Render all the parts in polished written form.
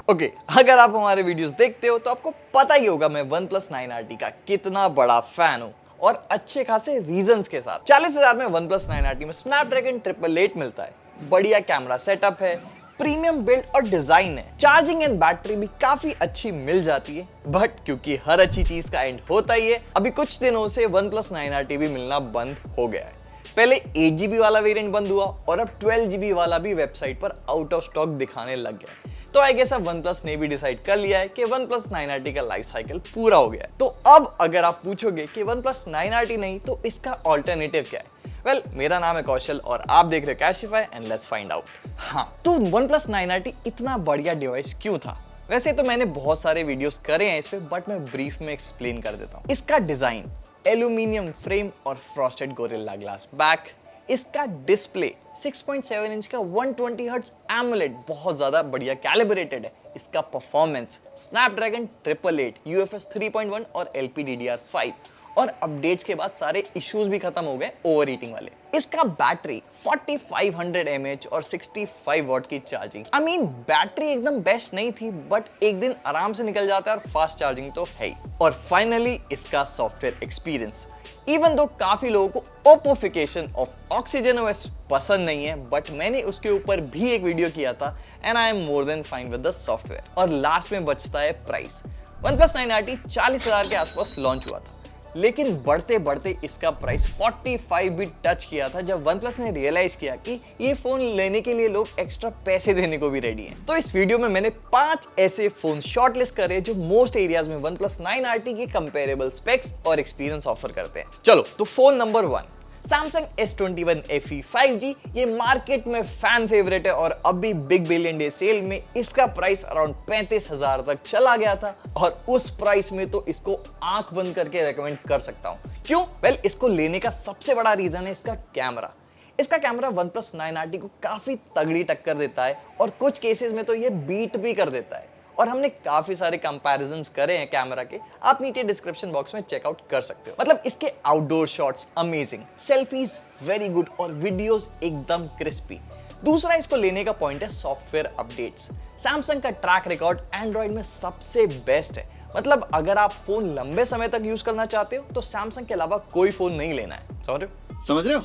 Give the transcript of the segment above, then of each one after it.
Okay, अगर आप हमारे वीडियोस देखते हो तो आपको पता ही होगा मैं OnePlus 9RT का कितना बड़ा फैन हूँ, और अच्छे खासे रीजंस के साथ। 40,000 में OnePlus 9RT में स्नैपड्रैगन 888 मिलता है, बढ़िया कैमरा सेटअप है, प्रीमियम बिल्ड और डिजाइन है, चार्जिंग एंड बैटरी भी काफी अच्छी मिल जाती है। बट क्योंकि हर अच्छी चीज का एंड होता ही है, अभी कुछ दिनों से OnePlus 9RT भी मिलना बंद हो गया है। पहले 8GB वाला वेरिएंट बंद हुआ और अब 12GB वाला भी वेबसाइट पर आउट ऑफ स्टॉक दिखाने लग गया। तो आई गेस अब OnePlus ने भी डिसाइड कर लिया है कि OnePlus 9RT का लाइफ साइकिल पूरा हो गया है। तो अब अगर आप पूछोगे कि OnePlus 9RT नहीं तो इसका ऑल्टरनेटिव क्या है, वेल, मेरा नाम है कौशल और आप देख रहे हो Cashify and let's find out. हाँ, तो OnePlus 9RT इतना बढ़िया डिवाइस क्यों था? वैसे तो मैंने बहुत सारे वीडियोस करे हैं इस पे, बट मैं ब्रीफ में एक्सप्लेन कर देता हूँ। इसका डिजाइन, एल्यूमिनियम फ्रेम और फ्रॉस्टेड गोरिल्ला ग्लास बैक, इसका डिस्प्ले 6.7 इंच का 120 हर्ट्ज एमोलेड बहुत ज्यादा बढ़िया कैलिब्रेटेड है। इसका परफॉर्मेंस स्नैपड्रैगन 888 UFS 3.1 और LPDDR5, और अपडेट्स के बाद सारे इश्यूज भी खत्म हो गए ओवर हीटिंग वाले। इसका बैटरी 4500 mAh और 65 वॉट की चार्जिंग। आई मीन बैटरी एकदम बेस्ट नहीं थी, बट एक दिन आराम से निकल जाता है और फास्ट चार्जिंग तो है ही। और फाइनली इसका सॉफ्टवेयर एक्सपीरियंस, इवन दो काफी लोगों को ओपोफिकेशन ऑफ OxygenOS पसंद नहीं है, बट मैंने उसके ऊपर भी एक वीडियो किया था and I am more than fine with the software. और लास्ट में बचता है प्राइस। OnePlus 9RT 40,000 के आसपास लॉन्च हुआ था, लेकिन बढ़ते बढ़ते इसका प्राइस 45 भी टच किया था जब OnePlus ने रियलाइज किया कि ये फोन लेने के लिए लोग एक्स्ट्रा पैसे देने को भी रेडी हैं। तो इस वीडियो में मैंने 5 ऐसे फोन शॉर्टलिस्ट करे जो मोस्ट एरियाज में OnePlus 9RT के कंपेरेबल स्पेक्स और एक्सपीरियंस ऑफर करते हैं। चलो, तो phone number 1, Samsung S21 FE 5G। ये मार्केट में फैन फेवरेट है और अब भी बिग बिलियन डे सेल में इसका प्राइस अराउंड 35,000 तक चला गया था, और उस प्राइस में तो इसको आंख बंद करके रेकमेंड कर सकता हूं। क्यों? वेल, इसको लेने का सबसे बड़ा रीजन है इसका कैमरा। इसका कैमरा OnePlus 9RT को काफी तगड़ी टक्कर देता है, और कुछ केसेस में तो ये बीट भी कर देता है। और हमने काफी सारे कंपैरिजंस करे हैं कैमरा के, आप नीचे डिस्क्रिप्शन बॉक्स में चेकआउट कर सकते हो। मतलब इसके outdoor shots amazing, selfies very good और वीडियोस एकदम क्रिस्पी। दूसरा इसको लेने का पॉइंट है सॉफ्टवेयर अपडेट्स। सैमसंग का ट्रैक रिकॉर्ड एंड्रॉइड में सबसे बेस्ट है। मतलब अगर आप फोन लंबे समय तक यूज करना चाहते हो तो सैमसंग के अलावा कोई फोन नहीं लेना है। समझ रहे हो?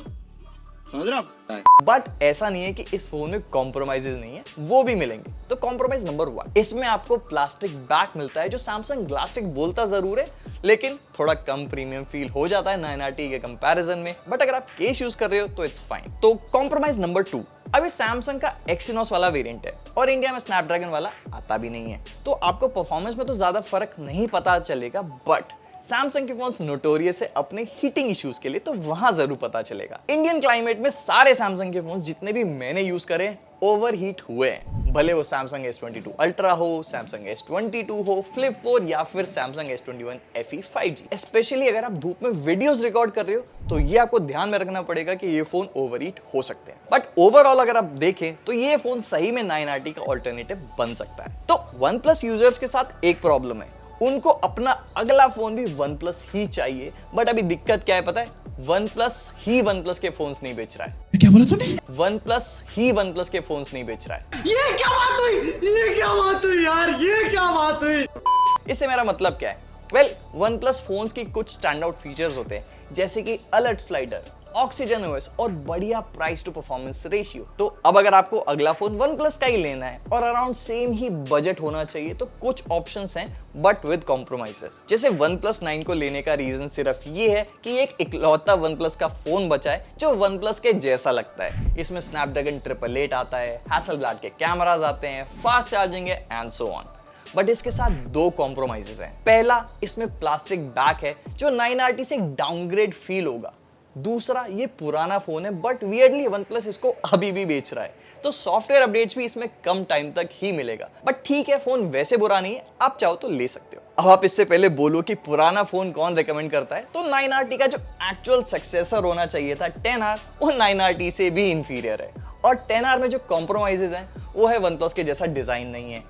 बट ऐसा नहीं है कि इस फोन में कॉम्प्रोमाइजेस नहीं है, वो भी मिलेंगे। तो कॉम्प्रोमाइज नंबर 1, इसमें आपको प्लास्टिक बैक मिलता है, जो सैमसंग ग्लास्टिक बोलता जरूर है, लेकिन थोड़ा कम प्रीमियम फील हो जाता है 9RT के कंपैरिजन में। बट अगर आप केस यूज कर रहे हो तो इट्स फाइन। तो कॉम्प्रोमाइज नंबर 2, अभी सैमसंग का Exynos वाला वेरिएंट है और इंडिया में स्नैपड्रैगन वाला आता भी नहीं है, तो आपको परफॉर्मेंस में तो ज्यादा फर्क नहीं पता चलेगा, बट सैमसंग के फोन्स नोटोरियस है अपने हीटिंग इश्यूज के लिए, तो वहां जरूर पता चलेगा। इंडियन क्लाइमेट में सारे सैमसंग के फोन्स जितने भी मैंने यूज करे ओवर हीट हुए हैं, भले वो सैमसंग S22 अल्ट्रा हो, सैमसंग S22 हो, फ्लिप 4 या फिर Samsung S21 FE 5G। Specially अगर आप धूप में वीडियोस रिकॉर्ड कर रहे हो तो ये आपको ध्यान में रखना पड़ेगा कि ये फोन ओवर हीट हो सकते हैं। बट ओवरऑल अगर आप देखें तो ये फोन सही में 9RT का ऑल्टरनेटिव बन सकता है। तो OnePlus यूजर्स के साथ एक प्रॉब्लम है, उनको अपना अगला फोन भी OnePlus ही चाहिए। बट अभी दिक्कत क्या है पता है? OnePlus ही OnePlus के फोन्स नहीं बेच रहा है। क्या बोला तूने? OnePlus ही OnePlus के फोन्स नहीं बेच रहा है। ये क्या बात हुई? ये क्या बात हुई यार? ये क्या बात हुई? इससे मेरा मतलब क्या है? वेल, OnePlus फोन्स की कुछ स्टैंड आउट फीचर्स होते हैं, जैसे कि अलर्ट स्लाइडर, OxygenOS और बढ़िया प्राइस टू परफॉर्मेंस रेशियो। तो अब अगर आपको अगला फोन OnePlus का ही लेना है और अराउंड सेम ही बजट होना चाहिए, तो कुछ ऑप्शंस हैं बट विद कॉम्प्रोमाइजेस। जैसे OnePlus 9 को लेने का रीजन सिर्फ ये है कि एक इकलौता OnePlus का फोन बचा है जो OnePlus के जैसा लगता है। इसमें स्नैपड्रैगन 888 आता है, हैसलब्लैड के कैमरास आते हैं, फास्ट चार्जिंग है एंड सो ऑन। बट इसके साथ 2 कॉम्प्रोमाइजेस हैं। पहला, इसमें प्लास्टिक बैक है जो 9RT से डाउनग्रेड फील होगा। दूसरा, ये पुराना फोन है बट वियर्डली OnePlus इसको अभी भी बेच रहा है, तो सॉफ्टवेयर अपडेट्स भी इसमें कम टाइम तक ही मिलेगा। बट ठीक है, फोन वैसे बुरा नहीं है, आप चाहो तो ले सकते हो। अब आप इससे पहले बोलो कि पुराना फोन कौन रेकमेंड करता है, तो 9RT का जो एक्चुअल सक्सेसर होना चाहिए था 10R, वो 9RT से भी इंफीरियर है। और 10R में जो कॉम्प्रोमाइजेस हैं वो है OnePlus के जैसा डिजाइन नहीं है,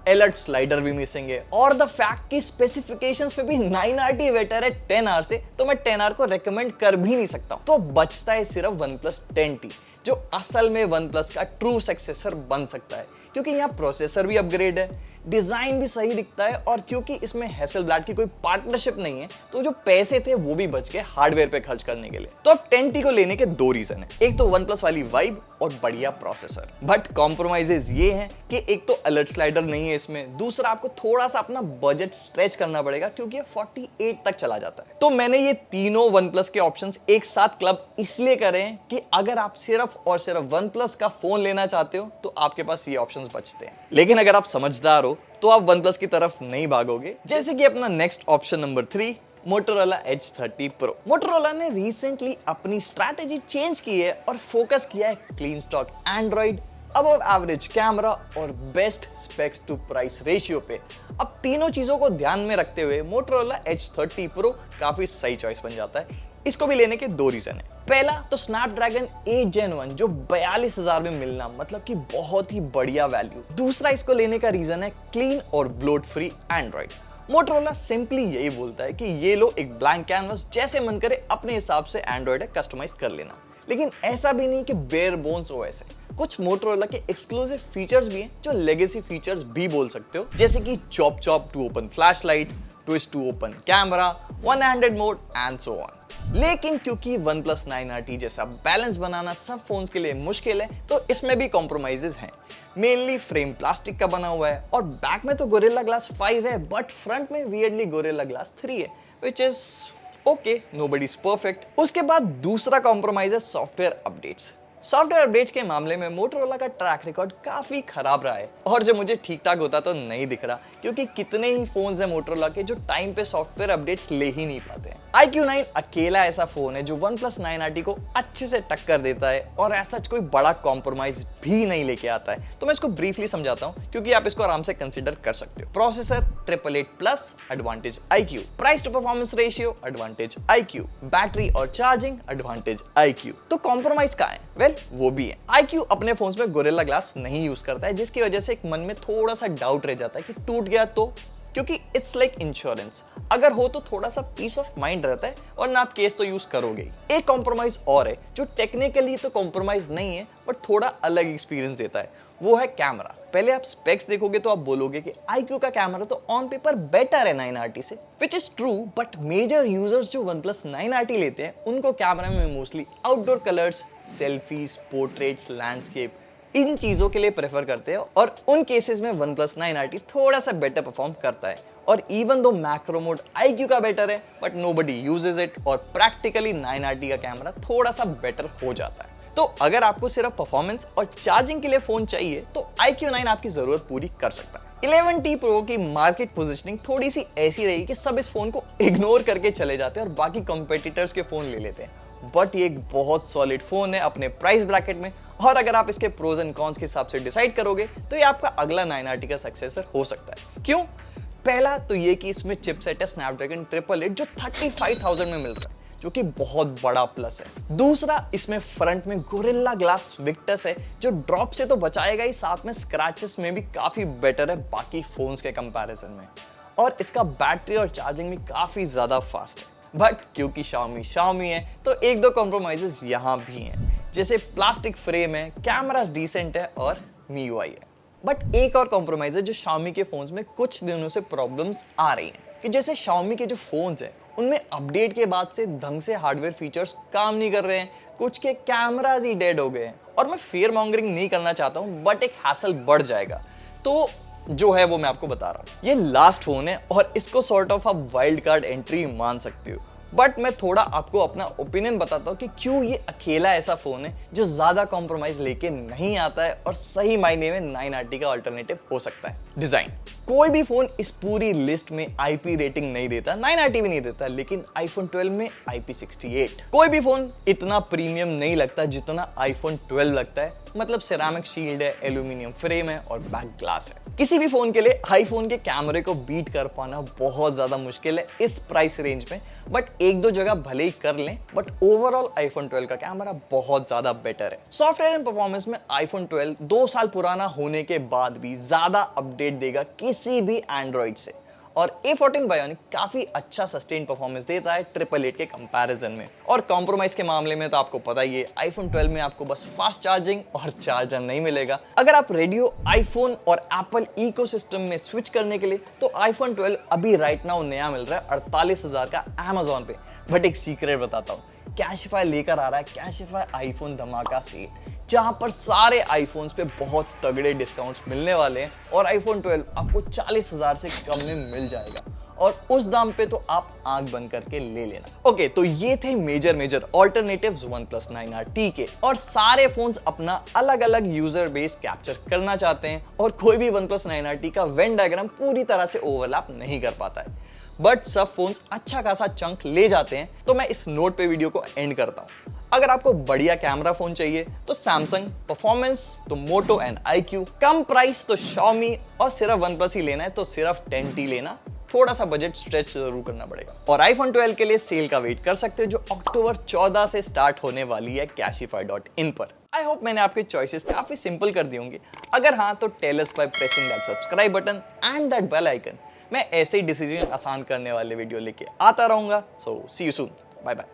अलर्ट स्लाइडर भी मिसिंग है, और द फैक्ट कि स्पेसिफिकेशंस पे भी 9RT बेटर है 10R से, तो मैं 10R को रेकमेंड कर भी नहीं सकता। तो बचता है सिर्फ OnePlus 10T, जो असल में OnePlus का ट्रू सक्सेसर बन सकता है, क्योंकि यहाँ प्रोसेसर भी अपग्रेड है, डिजाइन भी सही दिखता है, और क्योंकि इसमें हैसेलब्लैड की कोई पार्टनरशिप नहीं है तो जो पैसे थे वो भी बच गए हार्डवेयर पे खर्च करने के लिए। तो अब 10T को लेने के दो रीजन है, एक तो OnePlus वाली वाइब और बढ़िया प्रोसेसर, बट कॉम्प्रोमाइजेज ये हैं कि एक तो अलर्ट स्लाइडर नहीं है इसमें, दूसरा आपको थोड़ा सा अपना बजट स्ट्रेच करना पड़ेगा क्योंकि ये 48 तक चला जाता है। तो मैंने ये तीनों OnePlus के ऑप्शंस एक साथ क्लब इसलिए करे हैं कि अगर आप सिर्फ और सिर्फ OnePlus का फोन लेना चाहते हो तो आपके पास ये ऑप्शंस बचते हैं, लेकिन अगर आप समझदार हो तो आप OnePlus की तरफ नहीं भागोगे। जैसे कि अपना next option number 3, Motorola Edge 30 Pro। Motorola ने रिसेंटली अपनी स्ट्रैटेजी चेंज की है और फोकस किया है clean stock Android, above average camera और best specs to price ratio पे। अब तीनों चीजों को ध्यान में रखते हुए Motorola Edge 30 Pro काफी सही चॉइस बन जाता है। इसको भी लेने के दो रीजन है। पहला तो Snapdragon 8 Gen 1 जो 42,000 में मिलना मतलब कि बहुत ही बढ़िया वैल्यू। दूसरा इसको लेने का रीजन है क्लीन और bloat free Android. Motorola simply यही बोलता है कि ये लो एक ब्लैंक कैनवस, जैसे मन करे अपने हिसाब से एंड्रॉइड कस्टमाइज कर लेना। लेकिन ऐसा भी नहीं कि बेयर बोन्स ओएस है, कुछ मोटरोला के एक्सक्लूसिव फीचर्स भी हैं जो लेगेसी फीचर्स भी बोल सकते हो, जैसे कि chop chop to open flashlight, twist to open camera, one handed mode and so on. लेकिन क्योंकि OnePlus 9RT जैसा बैलेंस बनाना सब फोन्स के लिए मुश्किल है तो इसमें भी कॉम्प्रोमाइजेस हैं। मेनली फ्रेम प्लास्टिक का बना हुआ है और बैक में तो गोरिल्ला ग्लास 5 है, बट फ्रंट में वियर्डली गोरिल्ला ग्लास 3 है, which is okay, nobody is perfect. उसके बाद दूसरा कॉम्प्रोमाइज है सॉफ्टवेयर अपडेट्स। सॉफ्टवेयर अपडेट्स के मामले में मोटरोला का ट्रैक रिकॉर्ड काफी खराब रहा है, और जो मुझे ठीक ठाक होता तो नहीं दिख रहा, क्योंकि कितने ही फोन्स हैं मोटरोला के जो टाइम पे सॉफ्टवेयर अपडेट्स ले ही नहीं पाते हैं। iQOO 9 अकेला ऐसा फोन है जो OnePlus 9RT को अच्छे से टक्कर देता है और ऐसा कोई बड़ा कॉम्प्रोमाइज भी नहीं लेके आता है। तो मैं इसको ब्रीफली समझाता हूँ क्योंकि आप इसको आराम से कंसिडर कर सकते हो। Processor 888+ advantage iQ, price to performance ratio advantage iQ, battery और चार्जिंग एडवांटेज iQ। तो कॉम्प्रोमाइज कहाँ है? वेल वो भी है। iQ अपने फोन्स में गोरिल्ला ग्लास नहीं यूज करता है, जिसकी वजह से एक मन में थोड़ा सा डाउट रह जाता है कि टूट गया तो, क्योंकि इट्स लाइक इंश्योरेंस, अगर हो तो थोड़ा सा पीस ऑफ माइंड रहता है, वरना आप केस तो यूज करोगे ही। एक कॉम्प्रोमाइज और है जो टेक्निकली तो कॉम्प्रोमाइज नहीं है बट थोड़ा अलग एक्सपीरियंस देता है, वो है कैमरा। पहले आप स्पेक्स देखोगे तो आप बोलोगे कि iQ का कैमरा तो ऑन पेपर बेटर है 9RT से, which is true, but major users जो OnePlus 9RT लेते हैं उनको कैमरा में mostly outdoor colours, selfies, portraits, landscape, इन चीजों के लिए प्रेफर करते हैं, और उन केसेस में OnePlus 9RT थोड़ा सा बेटर परफॉर्म करता है। और even though macro mode iQ का बेटर है बट नोबडी यूजेस इट, और प्रैक्टिकली 9RT का कैमरा थोड़ा सा बेटर हो जाता है। तो अगर आपको सिर्फ परफॉर्मेंस और चार्जिंग के लिए फोन चाहिए तो iQOO 9 आपकी जरूरत पूरी कर सकता है। 11T Pro की मार्केट पोजीशनिंग थोड़ी सी ऐसी रही कि सब इस फोन को इग्नोर करके चले जाते हैं और बाकी कॉम्पिटिटर्स के फोन ले लेते हैं, बट ये एक बहुत सॉलिड फोन है अपने प्राइस ब्रैकेट में, और अगर आप इसके प्रोज एंड कॉन्स के हिसाब से डिसाइड करोगे तो ये आपका अगला 9RT का सक्सेसर हो सकता है। क्यों? पहला तो ये कि इसमें चिपसेट है Snapdragon 888 जो 35,000 में मिल रहा है, जो कि बहुत बड़ा प्लस है। दूसरा, इसमें फ्रंट में गोरिल्ला ग्लास विक्टस है जो ड्रॉप से तो बचाएगा ही, साथ में स्क्रैचेस में भी काफी बेटर है बाकी फोन्स के कंपैरिजन में, और इसका बैटरी और चार्जिंग भी काफी ज्यादा फास्ट है। बट क्योंकि Xiaomi है तो एक दो कॉम्प्रोमाइजेस यहाँ भी हैं, जैसे प्लास्टिक फ्रेम है, कैमरास डिसेंट है और MIUI है। बट एक और कॉम्प्रोमाइज है जो Xiaomi के फोन्स में कुछ दिनों से प्रॉब्लम्स आ रही हैं, कि जैसे Xiaomi के जो फोन्स हैं उनमें अपडेट के बाद से ढंग से हार्डवेयर फीचर्स काम नहीं कर रहे हैं, कुछ के कैमरास ही डेड हो गए हैं। और मैं फियर मॉन्गरिंग नहीं करना चाहता हूँ, बट एक हैसल बढ़ जाएगा, तो जो है वो मैं आपको बता रहा हूँ। ये लास्ट फोन है और इसको सॉर्ट ऑफ आप वाइल्ड कार्ड एंट्री मान सकते हो, बट मैं थोड़ा आपको अपना ओपिनियन बताता हूँ कि क्यों ये अकेला ऐसा फोन है जो ज्यादा कॉम्प्रोमाइज लेके नहीं आता है और सही मायने में 9RT का अल्टरनेटिव हो सकता है। डिजाइन, कोई भी फोन इस पूरी लिस्ट में IP रेटिंग नहीं देता, 9RT भी नहीं देता, लेकिन iPhone 12 में IP68। कोई भी फोन इतना प्रीमियम नहीं लगता जितना iPhone 12 लगता है, मतलब सिरामिक शील्ड है, एल्यूमिनियम फ्रेम है और बैक ग्लास है। किसी भी फोन के लिए आईफोन के कैमरे को बीट कर पाना बहुत ज्यादा मुश्किल है इस प्राइस रेंज में, बट एक दो जगह भले ही कर लें, बट ओवरऑल iPhone 12 का कैमरा बहुत ज्यादा बेटर है। सॉफ्टवेयर एंड परफॉर्मेंस में iPhone 12 2 साल पुराना होने के बाद भी ज्यादा अपडेट देगा किसी भी एंड्रॉइड से, और A14 Bionic काफी अच्छा सस्टेन परफॉर्मेंस देता है 888 के कंपैरिजन में। और कॉम्प्रोमाइज के मामले में तो आपको पता ही है, iPhone 12 में आपको बस फास्ट चार्जिंग और चार्जर नहीं मिलेगा। अगर आप रेडियो, आईफोन और एप्पल इकोसिस्टम में स्विच करने के लिए तो iPhone 12 अभी राइट नाउ नया मिल रहा है 48,000 का Amazon पे। बट एक सीक्रेट बताता हूँ, कैशिफाई लेकर आ रहा है कैशिफाई आईफोन धमाका सेल, जहां पर सारे आईफोन्स पे बहुत तगड़े डिस्काउंट्स मिलने वाले हैं और iPhone 12 आपको 40,000 से कम में मिल जाएगा और उस दाम पे तो आप आंख बंद करके ले लेना। ओके, तो ये थे मेजर ऑल्टरनेटिव्स OnePlus 9RT के। और सारे फोन्स अपना अलग अलग यूजर बेस कैप्चर करना चाहते हैं और कोई भी OnePlus 9RT का वेन डायग्राम पूरी तरह से ओवरलैप नहीं कर पाता है। बट सब फोन्स अच्छा खासा चंक ले जाते हैं, तो मैं इस नोट पे वीडियो को एंड करता हूं। अगर आपको बढ़िया कैमरा फोन चाहिए तो सैमसंग, परफॉर्मेंस तो मोटो एंड IQ, कम प्राइस तो Xiaomi और सिर्फ OnePlus ही लेना है तो सिर्फ 10T लेना। थोड़ा सा बजट स्ट्रेच जरूर करना पड़ेगा। और iPhone 12 के लिए सेल का वेट कर सकते हो जो अक्टूबर 14 से स्टार्ट होने वाली है Cashify.in पर। आई होप मैंने आपके चॉइसेस काफी सिंपल कर दिए होंगे। अगर हाँ तो tell us by pressing that subscribe button and that bell icon. मैं ऐसे ही डिसीजन आसान करने वाले वीडियो लेके आता रहूंगा। सो सी यू सून, बाय बाय।